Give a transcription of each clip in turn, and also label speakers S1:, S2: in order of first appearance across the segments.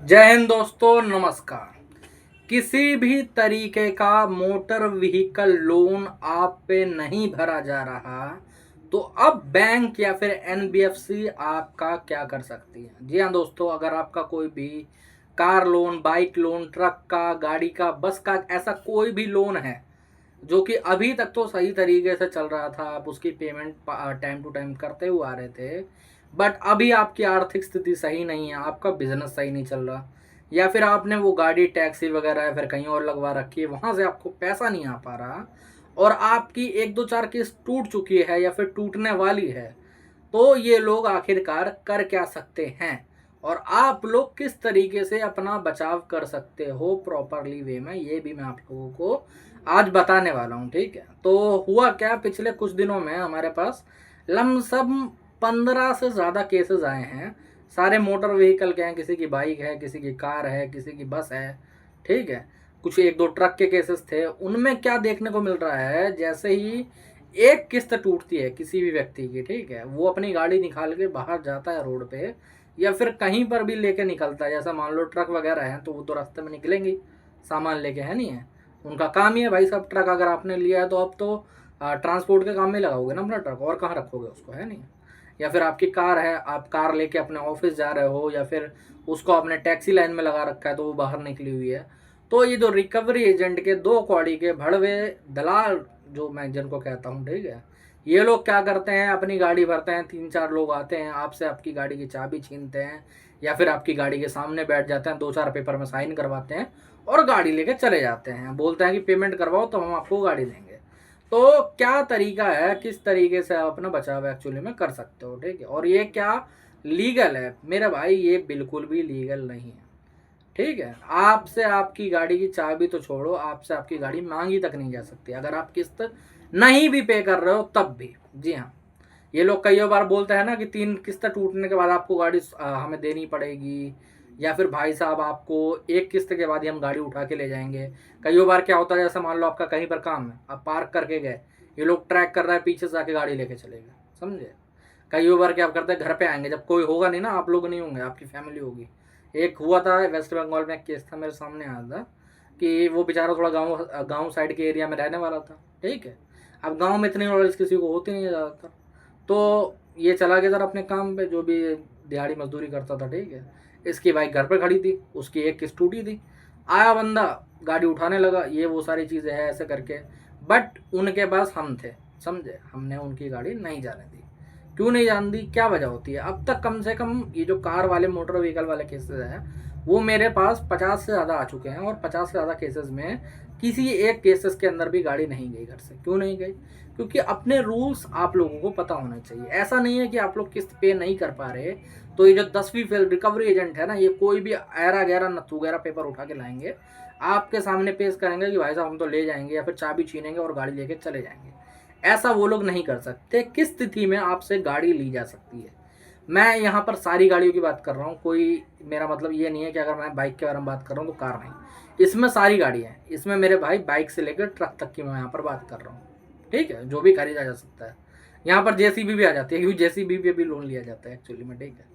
S1: जय हिंद दोस्तों, नमस्कार। किसी भी तरीके का मोटर व्हीकल लोन आप पे नहीं भरा जा रहा, तो अब बैंक या फिर एनबीएफसी आपका क्या कर सकती है। जी हाँ दोस्तों, अगर आपका कोई भी car loan, bike loan, truck का, गाड़ी का, बस का, ऐसा कोई भी लोन है जो कि अभी तक तो सही तरीके से चल रहा था, आप उसकी पेमेंट टाइम टू टाइम करते हुए आ रहे थे, बट अभी आपकी आर्थिक स्थिति सही नहीं है, आपका बिजनेस सही नहीं चल रहा, या फिर आपने वो गाड़ी टैक्सी वगैरह या फिर कहीं और लगवा रखी है, वहाँ से आपको पैसा नहीं आ पा रहा, और आपकी एक दो चार केस टूट चुकी है या फिर टूटने वाली है, तो ये लोग आखिरकार कर क्या सकते हैं और आप लोग किस तरीके से अपना बचाव कर सकते हो प्रॉपरली वे में, ये भी मैं आप लोगों को आज बताने वाला हूँ। ठीक है, तो हुआ क्या, पिछले कुछ दिनों में हमारे पास लमसम 15 से ज़्यादा केसेस आए हैं। सारे मोटर व्हीकल के हैं, किसी की बाइक है, किसी की कार है, किसी की बस है। ठीक है, कुछ एक दो ट्रक के केसेस थे। उनमें क्या देखने को मिल रहा है, जैसे ही एक किस्त टूटती है किसी भी व्यक्ति की, ठीक है, वो अपनी गाड़ी निकाल के बाहर जाता है रोड पे, या फिर कहीं पर भी लेके निकलता है। जैसा मान लो ट्रक वगैरह हैं, तो वो तो रास्ते में निकलेंगे सामान लेके, है नहीं है, उनका काम ही है भाई साहब। ट्रक अगर आपने लिया है तो अब तो ट्रांसपोर्ट के काम में लगाओगे ना अपना ट्रक, और कहाँ रखोगे उसको, है नहीं। या फिर आपकी कार है, आप कार लेके अपने ऑफिस जा रहे हो, या फिर उसको आपने टैक्सी लाइन में लगा रखा है तो वो बाहर निकली हुई है। तो ये जो रिकवरी एजेंट के दो कौड़ी के भड़वे दलाल, जो मैं जिनको कहता हूँ, ठीक है, ये लोग क्या करते हैं, अपनी गाड़ी भरते हैं, तीन चार लोग आते हैं, आपसे आपकी गाड़ी की चाबी छीनते हैं, या फिर आपकी गाड़ी के सामने बैठ जाते हैं, दो चार पेपर में साइन करवाते हैं और गाड़ी लेके चले जाते हैं। बोलते हैं कि पेमेंट करवाओ तो हम आपको गाड़ी देंगे। तो क्या तरीका है, किस तरीके से आप अपना बचाव एक्चुअली में कर सकते हो, ठीक है, और ये क्या लीगल है मेरे भाई? ये बिल्कुल भी लीगल नहीं है। ठीक है, आपसे आपकी गाड़ी की चाबी तो छोड़ो, आपसे आपकी गाड़ी मांगी तक नहीं जा सकती अगर आप किस्त नहीं भी पे कर रहे हो तब भी। जी हाँ, ये लोग कई बार बोलते हैं ना कि 3 किस्त टूटने के बाद आपको गाड़ी हमें देनी पड़ेगी, या फिर भाई साहब आपको एक किस्त के बाद ही हम गाड़ी उठा के ले जाएंगे। कई बार क्या होता है, जैसे मान लो आपका कहीं पर काम है, आप पार्क करके गए, ये लोग ट्रैक कर रहा है, पीछे से आके गाड़ी लेके चले गए, समझे। कई बार क्या करते हैं, घर पे आएंगे जब कोई होगा नहीं ना, आप लोग नहीं होंगे, आपकी फैमिली होगी। एक हुआ था वेस्ट बंगाल में, एक केस था मेरे सामने आया था कि वो बेचारा थोड़ा गांव गांव साइड के एरिया में रहने वाला था। ठीक है, अब गांव में इतनी नॉलेज किसी को होती नहीं है ज़्यादातर, तो ये चला गया जरा अपने काम पे, जो भी दिहाड़ी मजदूरी करता था। ठीक है, इसकी बाइक घर पे खड़ी थी, उसकी एक किस्त टूटी थी, आया बंदा गाड़ी उठाने लगा, ये वो सारी चीज़ें हैं ऐसे करके, बट उनके पास हम थे, समझे, हमने उनकी गाड़ी नहीं जाने दी। क्यों नहीं जान दी, क्या वजह होती है? अब तक कम से कम ये जो कार वाले मोटर व्हीकल वाले केसेस हैं, वो मेरे पास 50 से ज़्यादा आ चुके हैं, और 50 से ज़्यादा केसेस में किसी एक केसेस के अंदर भी गाड़ी नहीं गई घर से। क्यों नहीं गई? क्योंकि अपने रूल्स आप लोगों को पता होना चाहिए। ऐसा नहीं है कि आप लोग किस्त पे नहीं कर पा रहे तो ये जो 10वीं फेल रिकवरी एजेंट है ना, ये कोई भी ऐरा गैरा नथु गैरा पेपर उठा के लाएंगे, आपके सामने पेश करेंगे कि भाई साहब हम तो ले जाएंगे, या फिर चाबी छीनेंगे और गाड़ी लेके चले जाएंगे। ऐसा वो लोग नहीं कर सकते। किस स्थिति में आपसे गाड़ी ली जा सकती है, मैं यहाँ पर सारी गाड़ियों की बात कर रहा हूँ, कोई मेरा मतलब ये नहीं है कि अगर मैं बाइक के बारे में बात कर रहा हूँ तो कार नहीं, इसमें सारी गाड़ियाँ हैं। इसमें मेरे भाई बाइक से लेकर ट्रक तक की मैं यहाँ पर बात कर रहा हूँ। ठीक है, जो भी खरीदा जा सकता है। यहाँ पर जेसीबी भी आ जाती है, क्योंकि जेसीबी पे भी लोन लिया जाता है एक्चुअली में। ठीक है,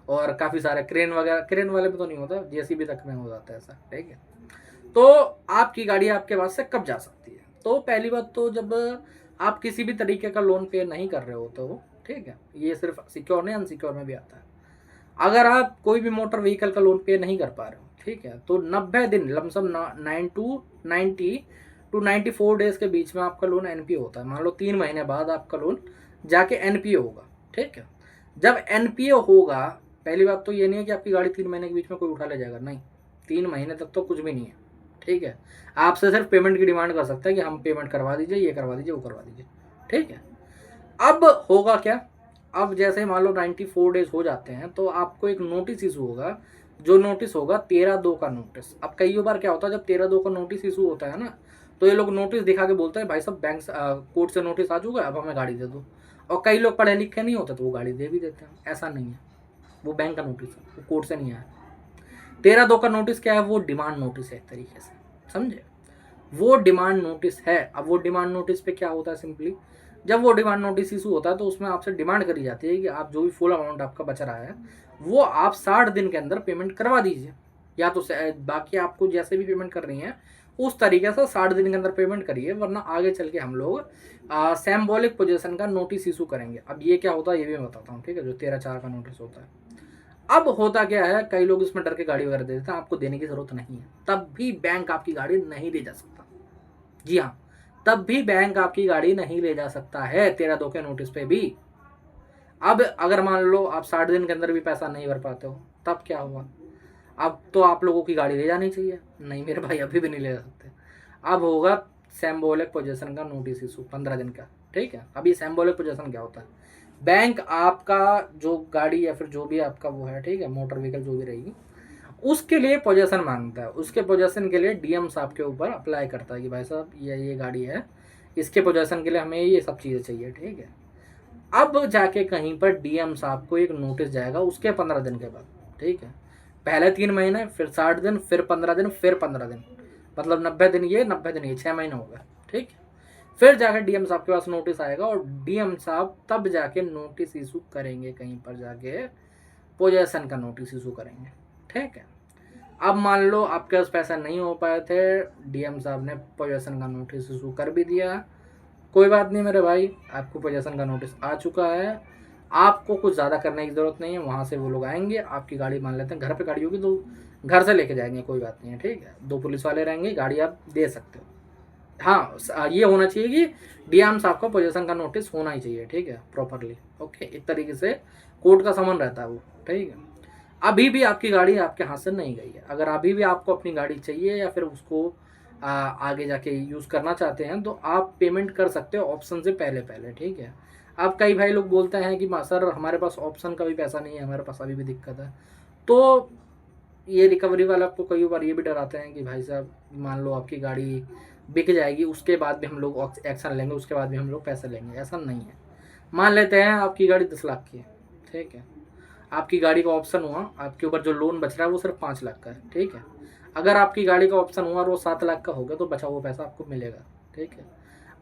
S1: और काफ़ी सारे क्रेन वगैरह, क्रेन वाले में तो नहीं होता, जेसीबी तक में हो जाता है ऐसा। ठीक है, तो आपकी गाड़ी आपके पास से कब जा सकती है? तो पहली बात तो, जब आप किसी भी तरीके का लोन पे नहीं कर रहे हो तो, ठीक है, ये सिर्फ सिक्योर नहीं, अनसिक्योर में भी आता है। अगर आप कोई भी मोटर व्हीकल का लोन पे नहीं कर पा रहे हो, ठीक है, तो 90 दिन, लमसम 9 to 90 to 94 डेज के बीच में आपका लोन एनपीए होता है। मान लो 3 महीने बाद आपका लोन जाके एनपीए होगा। ठीक है, जब एनपीए होगा, पहली बात तो ये नहीं है कि आपकी गाड़ी 3 महीने के बीच में कोई उठा ले जाएगा, नहीं, 3 महीने तक तो कुछ भी नहीं है। ठीक है, आपसे सिर्फ पेमेंट की डिमांड कर सकता है कि हम पेमेंट करवा दीजिए, ये करवा दीजिए, वो करवा दीजिए। ठीक है, अब होगा क्या, अब जैसे मान लो 94 डेज हो जाते हैं तो आपको एक नोटिस इशू होगा। जो नोटिस होगा 13/2 का नोटिस। अब कई बार क्या होता है, जब 13/2 का नोटिस इशू होता है ना, तो ये लोग नोटिस दिखा के बोलते हैं भाई साहब बैंक कोर्ट से नोटिस आ चुका है, अब हमें गाड़ी दे दो। और कई लोग पढ़े लिखे नहीं होते तो वो गाड़ी दे भी देते हैं। ऐसा नहीं है, वो बैंक का नोटिस है, वो कोर्ट से नहीं आया। 13/2 का नोटिस क्या है? वो डिमांड नोटिस है एक तरीके से, समझे, वो डिमांड नोटिस है। अब वो डिमांड नोटिस पे क्या होता है, सिंपली जब वो डिमांड नोटिस इशू होता है तो उसमें आपसे डिमांड करी जाती है कि आप जो भी फुल अमाउंट आपका बच रहा है वो आप 60 दिन के अंदर पेमेंट करवा दीजिए। या तो बाकी आपको जैसे भी पेमेंट कर रही हैं उस तरीके से 60 दिन के अंदर पेमेंट करिए, वरना आगे चल के हम लोग सिंबॉलिक पोजीशन का नोटिस इशू करेंगे। अब ये क्या होता है ये भी मैं बताता हूँ, ठीक है, जो 13/4 का नोटिस होता है। अब होता क्या है, कई लोग इसमें डर के गाड़ी वगैरह दे देते हैं, आपको देने की जरूरत नहीं है, तब भी बैंक आपकी गाड़ी नहीं ले जा सकता। जी हाँ, तब भी बैंक आपकी गाड़ी नहीं ले जा सकता है 13/2 के नोटिस पे भी। अब अगर मान लो आप 60 दिन के अंदर भी पैसा नहीं भर पाते हो, तब क्या हुआ? अब तो आप लोगों की गाड़ी ले जानी चाहिए। नहीं मेरे भाई, अभी भी नहीं ले जा सकते। अब होगा सिंबॉलिक पोजीशन का नोटिस इशू 15 दिन का, ठीक है। अभी सिंबॉलिक पोजीशन क्या होता है, बैंक आपका जो गाड़ी या फिर जो भी आपका वो है, ठीक है, मोटर व्हीकल जो भी रहेगी, उसके लिए पोजीशन मांगता है। उसके पोजीशन के लिए डीएम साहब के ऊपर अप्लाई करता है कि भाई साहब ये गाड़ी है, इसके पोजीशन के लिए हमें ये सब चीज़ें चाहिए, ठीक है। अब जाके कहीं पर डीएम साहब को एक नोटिस जाएगा उसके 15 दिन के बाद, ठीक है। पहले 3 महीने, फिर 60 दिन, फिर 15 दिन, फिर 15 दिन, मतलब 90 दिन ये 90 दिन ये, 6 महीने हो गए, ठीक है। फिर जाके डीएम साहब के पास नोटिस आएगा और डीएम साहब तब जाके नोटिस इशू करेंगे, कहीं पर जाके पोजेशन का नोटिस इशू करेंगे, ठीक है। अब मान लो आपके पास पैसा नहीं हो पाए थे, डीएम साहब ने पोजेशन का नोटिस इशू कर भी दिया, कोई बात नहीं मेरे भाई, आपको पोजीशन का नोटिस आ चुका है, आपको कुछ ज़्यादा करने की ज़रूरत नहीं है। वहाँ से वो लोग आएंगे, आपकी गाड़ी मान लेते हैं घर पे गाड़ी होगी तो घर से लेके जाएंगे, कोई बात नहीं है, ठीक है। 2 पुलिस वाले रहेंगे, गाड़ी आप दे सकते हो। हाँ, ये होना चाहिए कि डीएम साहब का पोजीशन का नोटिस होना ही चाहिए, ठीक है, प्रॉपरली, ओके। एक तरीके से कोर्ट का समन रहता है वो, ठीक है। अभी भी आपकी गाड़ी आपके हाथ से नहीं गई है, अगर अभी भी आपको अपनी गाड़ी चाहिए या फिर उसको आगे जाके यूज़ करना चाहते हैं, तो आप पेमेंट कर सकते हो ऑप्शन से पहले पहले, ठीक है। अब कई भाई लोग बोलते हैं कि सर हमारे पास ऑप्शन का भी पैसा नहीं है, हमारे पास अभी भी दिक्कत है, तो ये रिकवरी वाला आपको कई बार ये भी डराते हैं कि भाई साहब मान लो आपकी गाड़ी बिक जाएगी, उसके बाद भी हम लोग एक्शन लेंगे, उसके बाद भी हम लोग पैसे लेंगे। ऐसा नहीं है। मान लेते हैं आपकी गाड़ी 10 लाख की है, ठीक है, आपकी गाड़ी का ऑप्शन हुआ, आपके ऊपर जो लोन बच रहा है वो सिर्फ 5 लाख का है, ठीक है। अगर आपकी गाड़ी का ऑप्शन हुआ और वो 7 लाख का हो गया तो बचा हुआ पैसा आपको मिलेगा, ठीक है।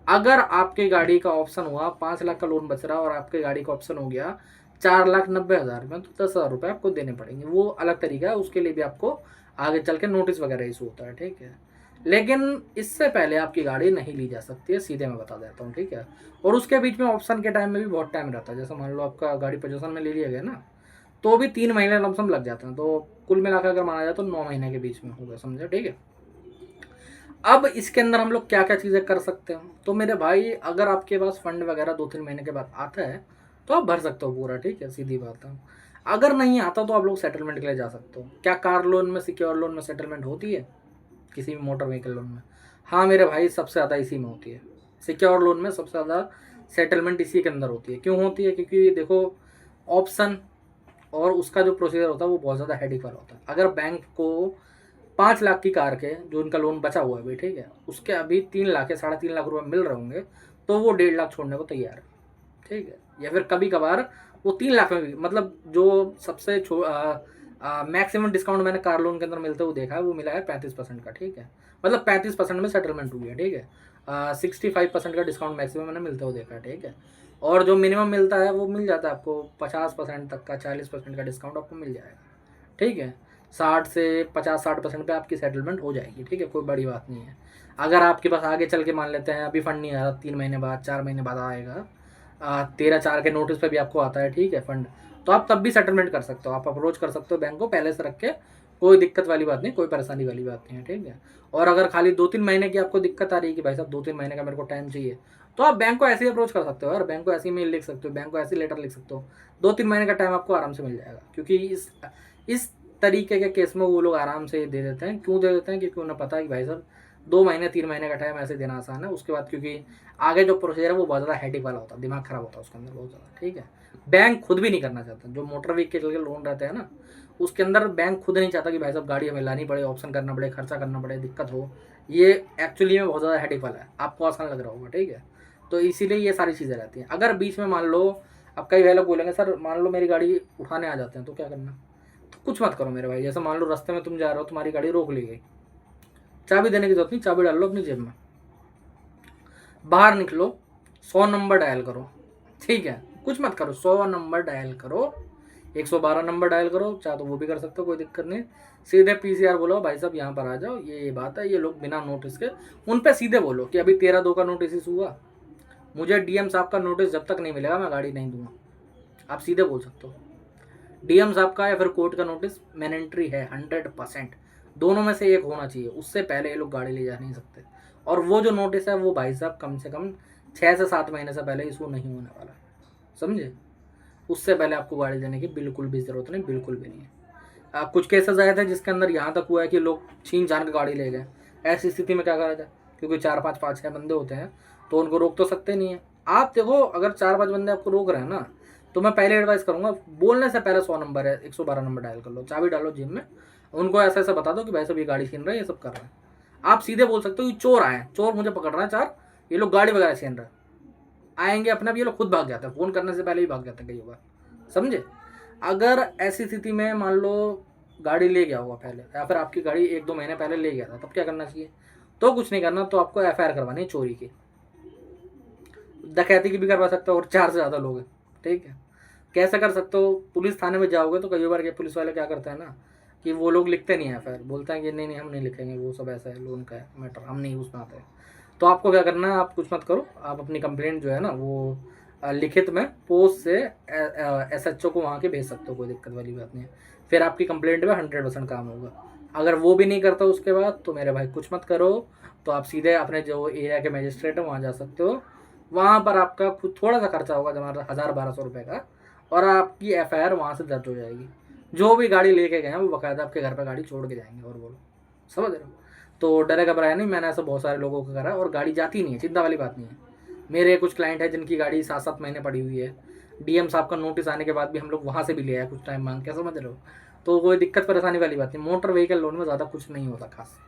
S1: अगर आपकी गाड़ी का ऑप्शन हुआ, 5 लाख का लोन बच रहा और आपकी गाड़ी का ऑप्शन हो गया 4,90,000 में, तो 10,000 रुपये आपको देने पड़ेंगे। वो अलग तरीका है, उसके लिए भी आपको आगे चल के नोटिस वगैरह इशू होता है, ठीक है। लेकिन इससे पहले आपकी गाड़ी नहीं ली जा सकती है, सीधे मैं बता देता हूँ, ठीक है। और उसके बीच में ऑप्शन के टाइम में भी बहुत टाइम रहता है। जैसे मान लो आपका गाड़ी पोजीशन में ले लिया गया ना, तो भी 3 महीने लमसम लग जाते हैं, तो कुल मिलाकर अगर माना जाए तो 9 महीने के बीच में होगा, समझे, ठीक है। अब इसके अंदर हम लोग क्या क्या चीज़ें कर सकते हैं, तो मेरे भाई अगर आपके पास फंड वगैरह 2-3 महीने के बाद आता है तो आप भर सकते हो पूरा, ठीक है, सीधी बात है। अगर नहीं आता तो आप लोग सेटलमेंट के लिए जा सकते हो। क्या कार लोन में, सिक्योर लोन में सेटलमेंट होती है किसी भी मोटर व्हीकल लोन में? हाँ मेरे भाई, सबसे ज़्यादा इसी में होती है। सिक्योर लोन में सबसे ज़्यादा सेटलमेंट इसी के अंदर होती है। क्यों होती है? क्योंकि देखो, ऑप्शन और उसका जो प्रोसीजर होता है वो बहुत ज़्यादा हेडेक वाला होता है। अगर बैंक को 5 लाख की कार के जो उनका लोन बचा हुआ है अभी, ठीक है, उसके अभी 3 लाख या 3.5 लाख रुपए मिल रहे होंगे, तो वो 1.5 लाख छोड़ने को तैयार है, ठीक है। या फिर कभी कभार वो 3 लाख में भी, मतलब जो सबसे मैक्सिमम डिस्काउंट मैंने कार लोन के अंदर मिलते हुए देखा है वो मिला है 35% का, ठीक है। मतलब 35% में सेटलमेंट हुई है, ठीक है। 65% का डिस्काउंट मैक्सिमम मैंने मिलते हुए देखा है, ठीक है। और जो मिनिमम मिलता है वो मिल जाता है आपको 50% तक का, 40% का डिस्काउंट आपको मिल जाएगा, ठीक है। 60 से 50-60% पे आपकी सेटलमेंट हो जाएगी, ठीक है, कोई बड़ी बात नहीं है। अगर आपके पास आगे चल के मान लेते हैं अभी फंड नहीं आ रहा, 3 महीने बाद, 4 महीने बाद आएगा, 13/4 के नोटिस पे भी आपको आता है, ठीक है, फंड, तो आप तब भी सेटलमेंट कर सकते हो। आप अप्रोच कर सकते हो बैंक को पहले से रख के, कोई दिक्कत वाली बात नहीं, कोई परेशानी वाली बात नहीं है, ठीक है। और अगर खाली 2-3 महीने की आपको दिक्कत आ रही है कि भाई साहब 2-3 महीने का मेरे को टाइम चाहिए, तो आप बैंक को ऐसे ही अप्रोच कर सकते हो यार। बैंक को ऐसी मेल लिख सकते हो, बैंक को ऐसी लेटर लिख सकते हो, 2-3 महीने का टाइम आपको आराम से मिल जाएगा। क्योंकि इस तरीके के केस में वो लोग आराम से दे देते हैं। क्यों दे देते हैं? क्योंकि उन्हें पता है कि भाई साहब 2 महीने 3 महीने का टाइम ऐसे देना आसान है, उसके बाद क्योंकि आगे जो प्रोसीजर है वो बहुत ज़्यादा हेडेक वाला होता है, दिमाग खराब होता है उसके अंदर बहुत ज़्यादा, ठीक है। बैंक खुद भी नहीं करना चाहता। जो मोटर व्हीकल के लोन रहते हैं ना, उसके अंदर बैंक खुद नहीं चाहता कि भाई साहब गाड़ी हमें लानी पड़े, ऑप्शन करना पड़े, खर्चा करना पड़े, दिक्कत हो। ये एक्चुअली में बहुत ज़्यादा हेडेक वाला है, आपको आसान लग रहा होगा, ठीक है। तो इसीलिए ये सारी चीज़ें रहती हैं। अगर बीच में मान लो, अब कई भाई लोग बोलेंगे सर मान लो मेरी गाड़ी उठाने आ जाते हैं तो क्या करना? तो कुछ मत करो मेरे भाई। जैसे मान लो रास्ते में तुम जा रहे हो, तुम्हारी गाड़ी रोक ली गई, चाबी देने की जरूरत नहीं, चाबी डाल लो अपनी जेब में, बाहर निकलो, 100 नंबर डायल करो, ठीक है, कुछ मत करो, 100 नंबर डायल करो, 112 नंबर डायल करो, चाहे तो वो भी कर सकते हो, कोई दिक्कत नहीं। सीधे पीसीआर बोलो भाई साहब यहाँ पर आ जाओ, ये बात है। ये लोग बिना नोटिस के उन पे सीधे बोलो कि अभी 13/2 का नोटिस इशू हुआ, मुझे डीएम साहब का नोटिस जब तक नहीं मिलेगा मैं गाड़ी नहीं दूंगा। आप सीधे बोल सकते हो। डीएम साहब का या फिर कोर्ट का नोटिस मैंडेटरी है 100%, दोनों में से एक होना चाहिए, उससे पहले ये लोग गाड़ी ले जा नहीं सकते। और वो जो नोटिस है वो भाई साहब कम से कम 6 से 7 महीने से पहले इशू नहीं होने वाला, समझे। उससे पहले आपको गाड़ी देने की बिल्कुल भी ज़रूरत नहीं, बिल्कुल भी नहीं है। कुछ केसेस आए थे जिसके अंदर यहाँ तक हुआ है कि लोग छीन छान के गाड़ी ले गए। ऐसी स्थिति में क्या करा जाए, क्योंकि 4-5 5-6 बंदे होते हैं तो उनको रोक तो सकते नहीं है। आप देखो, अगर 4-5 बंदे आपको रोक रहे हैं ना, तो मैं पहले एडवाइस करूंगा, बोलने से पहले 100 नंबर है 112 नंबर डायल कर लो, चाबी डालो जेब में, उनको ऐसा ऐसा बता दो कि भाई साहब ये गाड़ी छीन रहा है, ये सब कर रहा है। आप सीधे बोल सकते हो कि चोर आए, चोर मुझे पकड़ रहा है 4, ये लोग गाड़ी वगैरह छीन रहे हैं। आएंगे अपने आप, ये लोग खुद भाग जाते हैं, फ़ोन करने से पहले ही भाग जाते हैं कई बार, समझे। अगर ऐसी स्थिति में मान लो गाड़ी ले गया होगा पहले, या फिर आपकी गाड़ी 1-2 महीने पहले ले गया था, तब क्या करना चाहिए, तो कुछ नहीं करना, तो आपको एफआईआर करवानी है चोरी की। डकैती की भी करवा सकते हो, और 4 से ज़्यादा लोग हैं, ठीक है। कैसे कर सकते हो, पुलिस थाने में जाओगे तो कई बार के पुलिस वाले क्या करते हैं ना, कि वो लोग लिखते नहीं है एफआईआर, बोलते हैं कि नहीं नहीं हम नहीं लिखेंगे, वो सब ऐसा है, लोन का है मैटर, हम नहीं उसमें आते हैं। तो आपको क्या करना है, आप कुछ मत करो, आप अपनी कंप्लेंट जो है ना वो लिखित में पोस्ट से एसएचओ को वहाँ के भेज सकते हो, कोई दिक्कत वाली बात नहीं है। फिर आपकी कंप्लेंट में 100% काम होगा। अगर वो भी नहीं करता उसके बाद, तो मेरे भाई कुछ मत करो, तो आप सीधे अपने जो एरिया के मजिस्ट्रेट है वहाँ जा सकते हो। वहाँ पर आपका खुद थोड़ा सा खर्चा होगा, जमा 1000-1200 रुपये का, और आपकी एफआईआर वहाँ से दर्ज हो जाएगी। जो भी गाड़ी लेके गए हैं वो बाकायदा आपके घर पर गाड़ी छोड़ के जाएंगे, और बोलो, समझ रहे हो। तो डरे घबराया नहीं, मैंने ऐसा बहुत सारे लोगों को करा, और गाड़ी जाती नहीं है, चिंता वाली बात नहीं है। मेरे कुछ क्लाइंट है जिनकी गाड़ी 7-7 महीने पड़ी हुई है, डीएम साहब का नोटिस आने के बाद भी हम लोग वहाँ से भी ले आए कुछ टाइम मांग के, समझ रहे हो। तो कोई दिक्कत परेशानी वाली बात नहीं, मोटर व्हीकल लोन में ज़्यादा कुछ नहीं होता खास,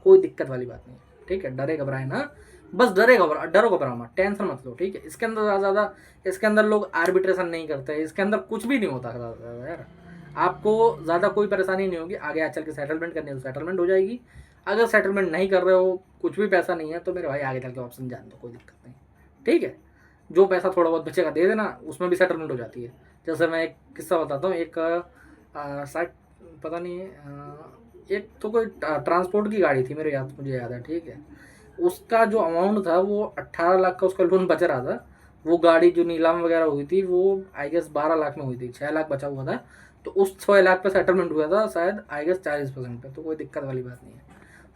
S1: कोई दिक्कत वाली बात नहीं है, ठीक है। डरे घबराए ना, बस डरो घबराओ मत, टेंशन मत लो, ठीक है। इसके अंदर ज़्यादा इसके अंदर लोग आर्बिट्रेशन नहीं करते, इसके अंदर कुछ भी नहीं होता ज़्यादा यार। आपको ज़्यादा कोई परेशानी नहीं होगी, आगे चल के सेटलमेंट करनी है तो सेटलमेंट हो जाएगी। अगर सेटलमेंट नहीं कर रहे हो, कुछ भी पैसा नहीं है, तो मेरे भाई आगे चल के ऑप्शन जान दो, कोई दिक्कत नहीं, ठीक है। जो पैसा थोड़ा बहुत बचेगा दे देना, उसमें भी सेटलमेंट हो जाती है। जैसे मैं एक किस्सा बताता हूँ, एक शायद पता नहीं एक तो कोई ट्रांसपोर्ट की गाड़ी थी, मुझे याद है, ठीक है। उसका जो अमाउंट था वो 18 लाख का उसका लोन बच रहा था। वो गाड़ी जो नीलाम वगैरह हुई थी वो आई गेस 12 लाख में हुई थी, 6 लाख बचा हुआ था। तो उस 6 लाख पे सेटलमेंट हुआ था शायद आई गेस 40% पे, तो कोई दिक्कत वाली बात नहीं है।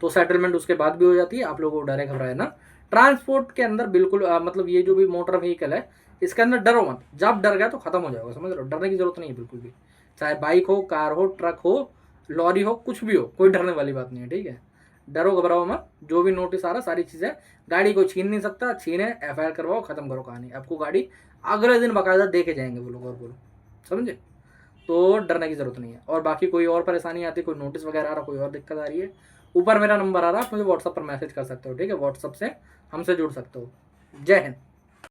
S1: तो सेटलमेंट उसके बाद भी हो जाती है। आप लोगों को डरे घबराए ना, ट्रांसपोर्ट के अंदर बिल्कुल मतलब ये जो भी मोटर व्हीकल है इसके अंदर डरो मत, जब डर गया तो खत्म हो जाएगा, समझ रहे हो। डरने की जरूरत नहीं है बिल्कुल भी, चाहे बाइक हो, कार हो, ट्रक हो, लॉरी हो, कुछ भी हो, कोई डरने वाली बात नहीं है, ठीक है। डरो घबराओ मत, जो भी नोटिस आ रहा सारी चीज़ें, गाड़ी को छीन नहीं सकता, छीने एफआईआर करवाओ, खत्म करो कहानी। आपको गाड़ी अगले दिन बाकायदा दे के जाएंगे वो लोग, और बोलो, समझे। तो डरने की जरूरत नहीं है। और बाकी कोई और परेशानी आती है, कोई नोटिस वगैरह आ रहा, कोई और दिक्कत आ रही है, ऊपर मेरा नंबर आ रहा है, आप मुझे व्हाट्सअप पर मैसेज कर सकते हो, ठीक है। व्हाट्सअप से हमसे जुड़ सकते हो। जय हिंद।